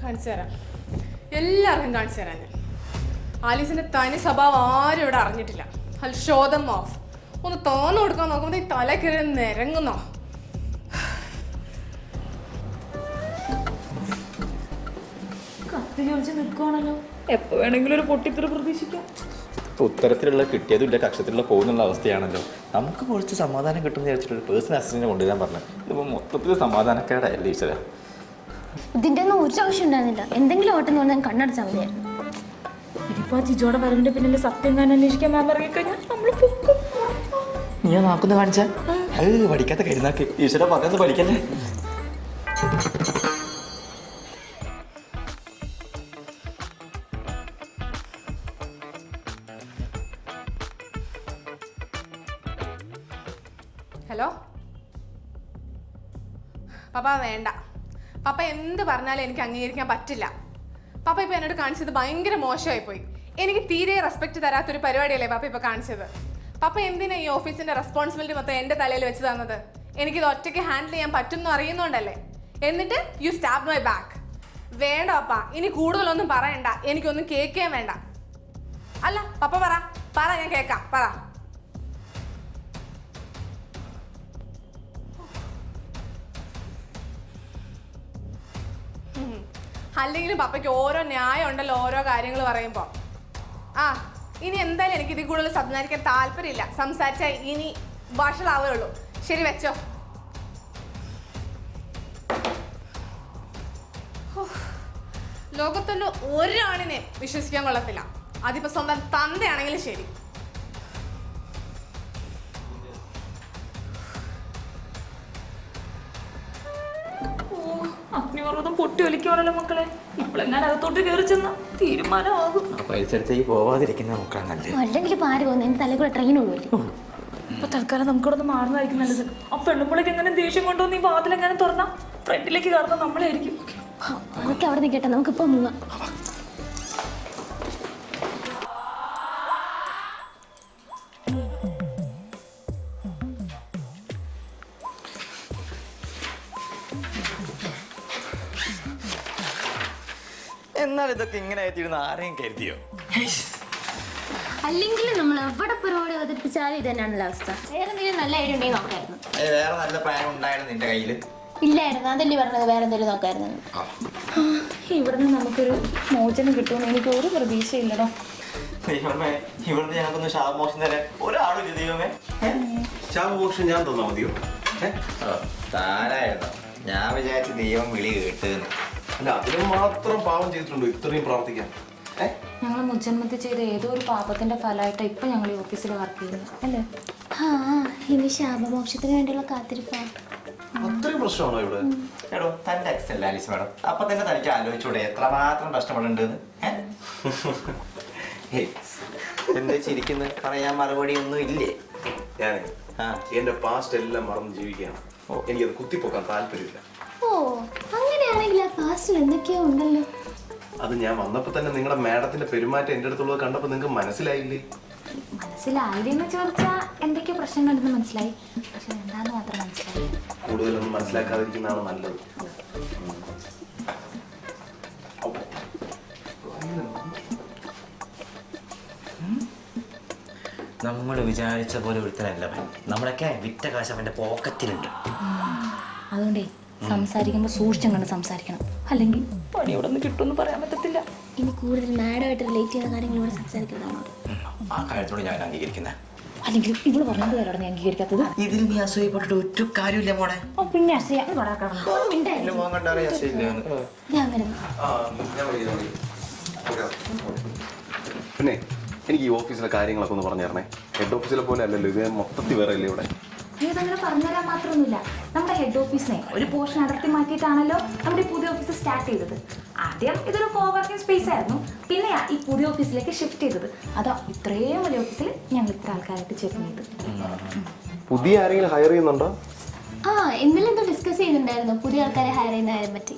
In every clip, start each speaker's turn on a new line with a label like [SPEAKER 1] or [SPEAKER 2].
[SPEAKER 1] കാണിച്ചു തരാം, എല്ലാവർക്കും കാണിച്ചു തരാം ഞാൻ. ആലീസിന്റെ തനി സ്വഭാവം ആരും ഇവിടെ അറിഞ്ഞിട്ടില്ല. അൽ ഷോദം ഓഫ് ഒന്ന് തോന്നു കൊടുക്കാൻ നോക്കുമ്പോൾ ഈ തല കയറി നിരങ്ങുന്നോ.
[SPEAKER 2] കത്തി ചോദിച്ച് നിൽക്കുവാണല്ലോ, എപ്പോ വേണമെങ്കിലും ഒരു പൊട്ടിത്തെറി പ്രതീക്ഷിക്കാം.
[SPEAKER 3] ഉത്തരത്തിലുള്ള കിട്ടിയതും ഇല്ല കക്ഷത്തിലുള്ള പോകുന്നുള്ള അവസ്ഥയാണല്ലോ. നമുക്ക് കുറച്ച് സമാധാനം കിട്ടുമെന്ന് വിചാരിച്ചിട്ട് പേഴ്സണൽ അസിസ്റ്റന്റിനെ കൊണ്ടുവരാൻ പറഞ്ഞു. ഇതിപ്പോൾ മൊത്തത്തിൽ സമാധാനക്കേടല്ലേ ഈശ്വര.
[SPEAKER 4] ഇതിന്റെ ഒന്നും ഒരു ആവശ്യം ഉണ്ടായിരുന്നില്ല. എന്തെങ്കിലും ഓട്ടം തോന്നാൻ കണ്ണടച്ചാൽ മതിയായിരുന്നു.
[SPEAKER 2] ഇതിപ്പോ ജിജോടെ വരവിന്റെ പിന്നിൽ സത്യം കാണാൻ അന്വേഷിക്കാൻ മാം ഇറങ്ങിക്കഴിഞ്ഞാൽ നമ്മൾ പൊക്കും.
[SPEAKER 3] നീ ആ നാക്കുന്ന കാണിച്ച പഠിക്കാത്ത കരുനാക്ക് ഈശ്വര പറഞ്ഞത് പഠിക്കല്ലേ.
[SPEAKER 1] ഹലോ പപ്പ, വേണ്ട പപ്പ, എന്ത് പറഞ്ഞാലും എനിക്ക് അംഗീകരിക്കാൻ പറ്റില്ല. പപ്പ ഇപ്പൊ എന്നോട് കാണിച്ചത് ഭയങ്കര മോശമായി പോയി. എനിക്ക് തീരെ റെസ്പെക്ട് തരാത്തൊരു പരിപാടിയല്ലേ പപ്പ ഇപ്പൊ കാണിച്ചത്. പപ്പ എന്തിനാ ഈ ഓഫീസിന്റെ റെസ്പോൺസിബിലിറ്റി മൊത്തം എന്റെ തലയിൽ വെച്ച് തന്നത്? എനിക്കിത് ഒറ്റയ്ക്ക് ഹാൻഡിൽ ചെയ്യാൻ പറ്റുമെന്ന് അറിയുന്നോണ്ടല്ലേ. എന്നിട്ട് യു സ്റ്റാബ് മൈ ബാക്ക്. വേണ്ട പപ്പ, ഇനി കൂടുതലൊന്നും പറയണ്ട, എനിക്കൊന്നും കേൾക്കുകയും വേണ്ട. അല്ല പപ്പ പറ, ഞാൻ കേൾക്കാം, പറ. അല്ലെങ്കിലും പപ്പയ്ക്ക് ഓരോ ന്യായം ഉണ്ടല്ലോ ഓരോ കാര്യങ്ങൾ പറയുമ്പോൾ. ഇനി എന്തായാലും എനിക്ക് ഇതിൽ കൂടുതൽ സംസാരിക്കാൻ താല്പര്യമില്ല. സംസാരിച്ചാൽ ഇനി വഷളാവേ ഉള്ളൂ. ശരി, വെച്ചോ. ലോകത്തുള്ള ഒരാണിനെ വിശ്വസിക്കാൻ കൊള്ളത്തില്ല. അതിപ്പോ സ്വന്തം തന്തയാണെങ്കിലും ശരി.
[SPEAKER 2] അഗ്നിപർവ്വതം പൊട്ടി ഒലിക്കുവാണല്ലോ മക്കളെ. ഇപ്പോഴെങ്ങനെ അകത്തോട്ട് കയറി ചെന്ന തീരുമാനമാകും.
[SPEAKER 3] പരിസരത്തേക്ക് പോവാതിരിക്കുന്ന നോക്കാന്നല്ലേ.
[SPEAKER 4] അല്ലെങ്കിൽ ഇപ്പൊ ആര് പോകുന്നു? എന്റെ തലയിൽ കൂടെ ട്രെയിൻ ഓടുമല്ലേ.
[SPEAKER 2] ഇപ്പൊ തൽക്കാലം നമുക്കിവിടെ നിന്ന് മാറുന്നതായിരിക്കും നല്ലത്. ആ പെണ്ണുമ്പോഴേക്ക് എങ്ങനെ ദേഷ്യം കൊണ്ടോ നീ വാതിലെങ്ങനെ തുറന്നാ ഫ്രണ്ടിലേക്ക് കയറുന്ന നമ്മളായിരിക്കും.
[SPEAKER 4] അതൊക്കെ അവിടെ നിൽക്കട്ടെ, നമുക്കിപ്പോ മുങ്ങാം.
[SPEAKER 3] എന്നാൽ ഇതൊക്കെ ഇങ്ങനെ ആയിത്തീരുന്ന ആരെയും കരുതിയോ?
[SPEAKER 4] അല്ലെങ്കിൽ നമ്മൾ എവിടെ പരിപാടി അവതരിപ്പിച്ചാലും ഇത് തന്നെയാണല്ലോ അവസ്ഥ. വേറെ എന്തെങ്കിലും നല്ല ഐഡിയ ഉണ്ടെങ്കിൽ നോക്കായിരുന്നു.
[SPEAKER 3] വേറെ നല്ല പ്ലാൻ ഉണ്ടായിരുന്നു നിന്റെ കയ്യിൽ?
[SPEAKER 4] ഇല്ലായിരുന്നു, അതല്ലേ പറഞ്ഞത്, വേറെ എന്തെങ്കിലും നോക്കായിരുന്നു.
[SPEAKER 2] ഇവിടെ നിന്ന് നമുക്കൊരു മോചനം കിട്ടുമെന്ന് എനിക്ക് ഒരു പ്രതീക്ഷയില്ലടോ.
[SPEAKER 3] ദൈവമേ, ഇവിടുന്ന് ഞങ്ങൾക്കൊന്ന് ശാപമോക്ഷം തരാൻ ഒരാളില്ല. ദൈവമേ,
[SPEAKER 5] ശാപമോക്ഷം ഞാൻ തന്നാ മതിയോ?
[SPEAKER 3] താരായിരുന്നു. ഞാൻ വിചാരിച്ചു ദൈവം വിളി കേട്ടെന്ന്.
[SPEAKER 5] അല്ല, അതിന് മാത്രം പാവം ചെയ്തിട്ടുണ്ടോ ഇത്രയും പ്രവർത്തിക്കാൻ?
[SPEAKER 2] ഞങ്ങൾ മുജന്മത്തിൽ ചെയ്ത ഏതോ ഒരു പാപത്തിന്റെ ഫലമായിട്ട് ഇപ്പൊ ഞങ്ങൾ ഈ ഓഫീസിൽ വർക്ക് ചെയ്യുന്നത് അല്ലേ?
[SPEAKER 4] ഇനി ശാപമോക്ഷത്തിന് വേണ്ടിയുള്ള കാത്തിരിപ്പാണ്.
[SPEAKER 5] അത്രയും പ്രശ്നമാണോ ഇവിടെ?
[SPEAKER 3] എടോ, തന്റെ എക്സൽ ആലീസ് മാഡം, അപ്പൊ തന്നെ തനിക്ക് ആലോചിച്ചൂടെ എത്രമാത്രം കഷ്ടപ്പെടുന്നുണ്ടെന്ന്? എന്താ ചിരിക്കുന്നത്? പറയാൻ മറുപടി ഒന്നും ഇല്ലേ?
[SPEAKER 5] ഞാൻ എന്റെ പാസ്റ്റ് എല്ലാം മറന്ന് ജീവിക്കുകയാണ്. എനിക്കത് കുത്തിപ്പോക്കാൻ താല്പര്യമില്ല.
[SPEAKER 4] ഓ, അങ്ങനെയാണെങ്കിൽ ആ പാസ്റ്റിൽ എന്തൊക്കെയോ ഉണ്ടല്ലോ.
[SPEAKER 5] അത് ഞാൻ വന്നപ്പോ തന്നെ നിങ്ങളുടെ മാഡത്തിന്റെ പെരുമാറ്റം എന്റെ അടുത്തുള്ളത് കണ്ടപ്പോ നിങ്ങൾക്ക് മനസ്സിലായില്ലേ?
[SPEAKER 2] മനസ്സിലായില്ലെന്ന് ചോദിച്ചാൽ എന്തൊക്കെയോ പ്രശ്നങ്ങളുണ്ടെന്ന് മനസ്സിലായി, പക്ഷെ എന്താന്ന് മാത്രം മനസ്സിലായി.
[SPEAKER 5] കൂടുതലൊന്നും മനസ്സിലാക്കാതിരിക്കുന്നതാണ് നല്ലത്.
[SPEAKER 3] നമ്മൾ വിചാരിച്ച പോലെ ഒരുത്തനല്ല അവൻ. നമ്മളൊക്കെ വിറ്റ കാശ് അവന്റെ പോക്കറ്റിലുണ്ട്.
[SPEAKER 2] അതുകൊണ്ടേ സംസാരിക്കുമ്പോൾ സൂക്ഷിച്ചും കണ്ട് സംസാരിക്കണം, അല്ലെങ്കിൽ പണി ഇവിടെ നിന്ന് കിട്ടുമെന്ന് പറയാൻ പറ്റത്തില്ല.
[SPEAKER 4] ഇനി കൂടുതൽ മാഡമായിട്ട് റിലേറ്റ് ചെയ്യുന്ന കാര്യങ്ങൾ ഇവിടെ സംസാരിക്കുന്നതാണോ?
[SPEAKER 3] ആ കാര്യത്തോട് ഞാൻ അംഗീകരിക്കുന്നത്.
[SPEAKER 2] അല്ലെങ്കിൽ ഇവള് പറഞ്ഞത് പേരോടെ നീ അംഗീകരിക്കാത്തത്?
[SPEAKER 3] ഇതിൽ നീ അസൂയപ്പെട്ടിട്ട് ഒറ്റ കാര്യമില്ല മോളെ.
[SPEAKER 2] പിന്നെ
[SPEAKER 4] ഞാൻ വരുന്നു.
[SPEAKER 5] പിന്നെ എനിക്ക് ഈ ഓഫീസിലെ കാര്യങ്ങളൊക്കെ ഒന്ന് പറഞ്ഞു തരണേ. ഹെഡ് ഓഫീസിലെ പോലെ അല്ലല്ലോ ഇത്, മൊത്തത്തിൽ വേറെ അല്ലേ ഇവിടെ?
[SPEAKER 2] അങ്ങനെ പറഞ്ഞുതരാൻ മാത്രമൊന്നുമില്ല. നമ്മുടെ ഹെഡ് ഓഫീസിനെ ഒരു പോർഷൻ അടർത്തി മാറ്റിയിട്ടാണല്ലോ നമ്മുടെ ഈ പുതിയ ഓഫീസ് സ്റ്റാർട്ട് ചെയ്തത്. ആദ്യം ഇതൊരു കോവർക്കിംഗ് സ്പേസ് ആയിരുന്നു, പിന്നെ ഈ പുതിയ ഓഫീസിലേക്ക് ഷിഫ്റ്റ് ചെയ്തത്. അതാ ഇത്രയും വലിയ ഓഫീസിൽ ഞങ്ങൾ ഇത്ര ആൾക്കാരായിട്ട് ചേർന്നത്.
[SPEAKER 5] പുതിയ ആരെങ്കിലും ഹയർ ചെയ്യുന്നുണ്ടോ?
[SPEAKER 4] ഇന്നലെ എന്തോ ഡിസ്കസ് ചെയ്യുന്നുണ്ടായിരുന്നു പുതിയ ആൾക്കാരെ ഹയർ ചെയ്യുന്ന കാര്യം പറ്റി.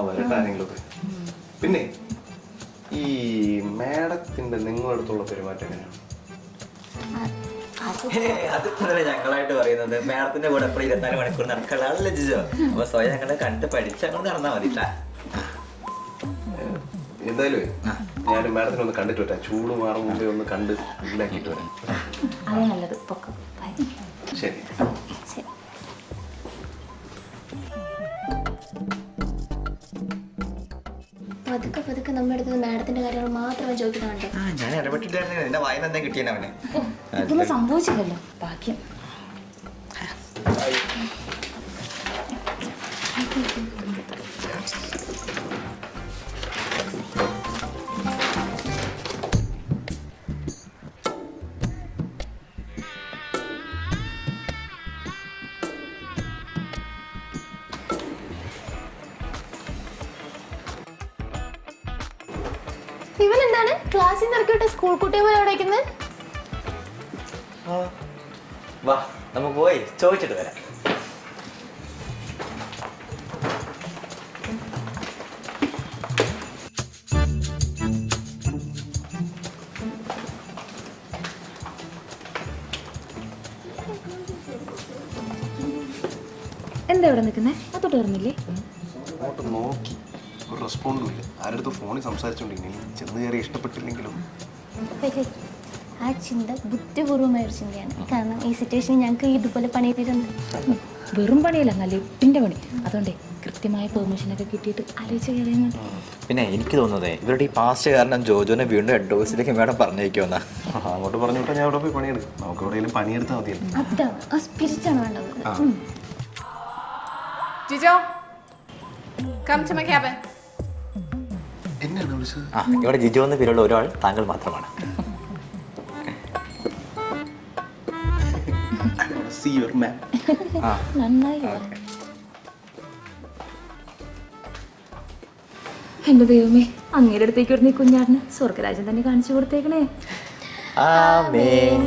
[SPEAKER 5] വരട്ടെ ആരെങ്കിലും. പിന്നെ ഈ മാഡത്തിന്റെ നിങ്ങളുടെ അടുത്തുള്ള പെരുമാറ്റം എങ്ങനെയാണ്?
[SPEAKER 3] അതിപ്പോഴല്ലേ ഞങ്ങളായിട്ട് പറയുന്നത്. മാഡത്തിന്റെ കൂടെ എപ്പോഴും 24 മണിക്കൂർ നടക്കാനുള്ള ജിജോ. അപ്പൊ സ്വയം ഞങ്ങളെ കണ്ട് പഠിച്ചങ്ങോട്ട് നടന്നാൽ മതിട്ടാ.
[SPEAKER 5] എന്തായാലും ഞാൻ മാഡത്തിനെ ഒന്ന് കണ്ടിട്ട് വരാം. ചൂട് മാറും മുമ്പേ ഒന്ന് കണ്ട് വീട്ടിലാക്കിയിട്ട് വരാം.
[SPEAKER 2] അതേ നല്ലത്. പൊക്കം. ബൈ.
[SPEAKER 5] ശരി.
[SPEAKER 4] ശരി. പതുക്കെ പതുക്കെ നമ്മുടെ അടുത്ത് മാഡത്തിന്റെ കാര്യങ്ങൾ മാത്രമേ ചോദിക്കുന്നുണ്ട്.
[SPEAKER 3] ഞാൻ ഇടപെട്ടിട്ടായിരുന്നു നിന്റെ വായന എന്താ കിട്ടിയാണ് അവനെ.
[SPEAKER 2] ഇതൊന്നും സംഭവിച്ചില്ലല്ലോ. ഭാഗ്യം.
[SPEAKER 4] ഇവൻ എന്താണ് ക്ലാസ്സിൽ നിന്ന് ഇറക്കിയിട്ട് സ്കൂൾ കുട്ടിയെ പോലെ അവിടെ വയ്ക്കുന്നത്?
[SPEAKER 3] വാ നമുക്ക് പോയി ചോദിച്ചിട്ട് വരാം.
[SPEAKER 2] എന്താ ഇവിടെ നിൽക്കുന്നേ? അതോട്ട് ഓർമ്മില്ലേ?
[SPEAKER 5] അങ്ങോട്ട് നോക്കി ഒരു റെസ്പോണ്ടും ഇല്ല. ആരടുത്ത് ഫോണിൽ സംസാരിച്ചോണ്ടിരിക്കുന്നു. ചെന്ന് കയറി ഇഷ്ടപ്പെട്ടില്ലെങ്കിലും
[SPEAKER 4] ആ ചിന്ത ബുദ്ധിപൂർവമായ ഒരു ചിന്തയാണ്. കാരണം ഈ സിറ്റുവേഷനിൽ ഞങ്ങൾക്ക് ഇതുപോലെ പണി കിട്ടിയിട്ടുണ്ട്.
[SPEAKER 2] വെറും പണിയല്ല, നല്ല എട്ടിൻ്റെ പണി. അതുകൊണ്ടേ കൃത്യമായ പെർമിഷനൊക്കെ കിട്ടിയിട്ട് ആലോചിച്ച് കയറിയാൽ
[SPEAKER 3] പിന്നെ എനിക്ക് തോന്നുന്നതേ ഇവരുടെ ഈ പാസ്റ്റ് കാരണം ജോജോനെ വീണ്ടും ഹെഡ് ഓഫീസിലേക്ക് മേഡം പറഞ്ഞേക്കുമെന്നാ.
[SPEAKER 5] അങ്ങോട്ട് പറഞ്ഞു വിട്ടാൽ ഞാൻ അവിടെ പോയി പണിയെടുക്കും. നമുക്ക് എവിടെയെങ്കിലും പണിയെടുത്താൽ മതിയല്ലോ.
[SPEAKER 4] അതാണ് ആ സ്പിരിറ്റാണ് വേണ്ടത്.
[SPEAKER 1] Jijo, come to my cabin.
[SPEAKER 5] എന്നാണ് വിളിച്ചത്?
[SPEAKER 3] ഇവിടെ ജിജോ എന്ന പേരുള്ള ഒരാൾ താങ്കൾ മാത്രമാണ്.
[SPEAKER 5] See your man.
[SPEAKER 2] നന്നായി. എന്റെ ദൈവമേ, അങ്ങേരുടെ അടുത്തേക്ക് വരുന്ന ഈ കുഞ്ഞാടിന് സ്വർഗരാജ്യം തന്നെ കാണിച്ചു കൊടുത്തേക്കണേ.
[SPEAKER 3] ആമേൻ.